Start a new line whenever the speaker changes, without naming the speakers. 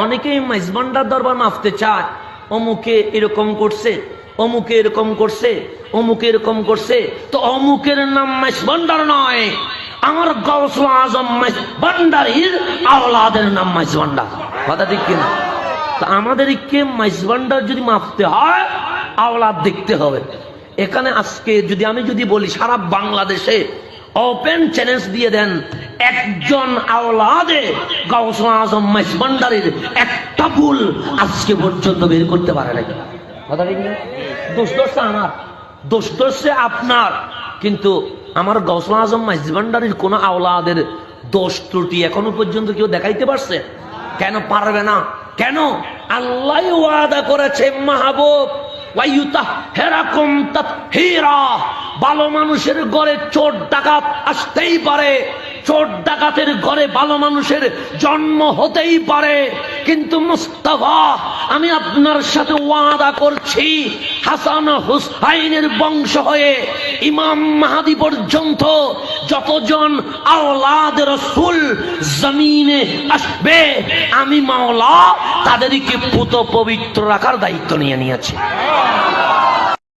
অনেকেই মাইজবান্ডার দরবার মাপতে চায়, অমুকে এরকম করছে, অমুকে এরকম করছে, অমুকে এরকম করছে, তো অমুকের নাম মাইজবান্ডার নয়, আমার গাউসুল আজম মাইজবান্ডারির আওলাদের নাম মাইজবান্ডার। কথা ঠিক কিনা? তো আমাদেরকে মাইজবান্ডার যদি মাপতে হয় আওলাদ দেখতে হবে। এখানে আজকে আমি যদি বলি সারা বাংলাদেশে ওপেন চ্যালেঞ্জ দিয়ে দেন, একজন আওলাদে গাউসুল আজম মাইজবান্ডারির একটা ভুল আজকে পর্যন্ত বের করতে পারে না। কথা ঠিক না? দোষ দোষটা আমার, দোষ দোষে আপনার, কিন্তু আমার গাউসুল আজম মাইজবান্ডারির কোন আওলাদের দোষ ত্রুটি এখনো পর্যন্ত কেউ দেখাইতে পারছে? কেন পারবে না? কেন? আল্লাহ ওয়াদা করেছে, মাহবুব ওয়ায়ুতাহহিরাকুম তাতহীরা, ভালো মানুষের ঘরে চোর ডাকাত আসতেই পারে, চোর ডাকাতের ঘরে ভালো মানুষের জন্ম হতেই পারে, কিন্তু মুস্তাফা আমি আপনার সাথে ওয়াদা করছি, হাসান হুসাইনের বংশ হয়ে ইমাম মাহদী পর্যন্ত যতজন আওলাদ রাসূল জমিনে আসবে, আমি মাওলা তাদেরকে পুত পবিত্র রাখার দায়িত্ব নিয়ে নিয়েছি।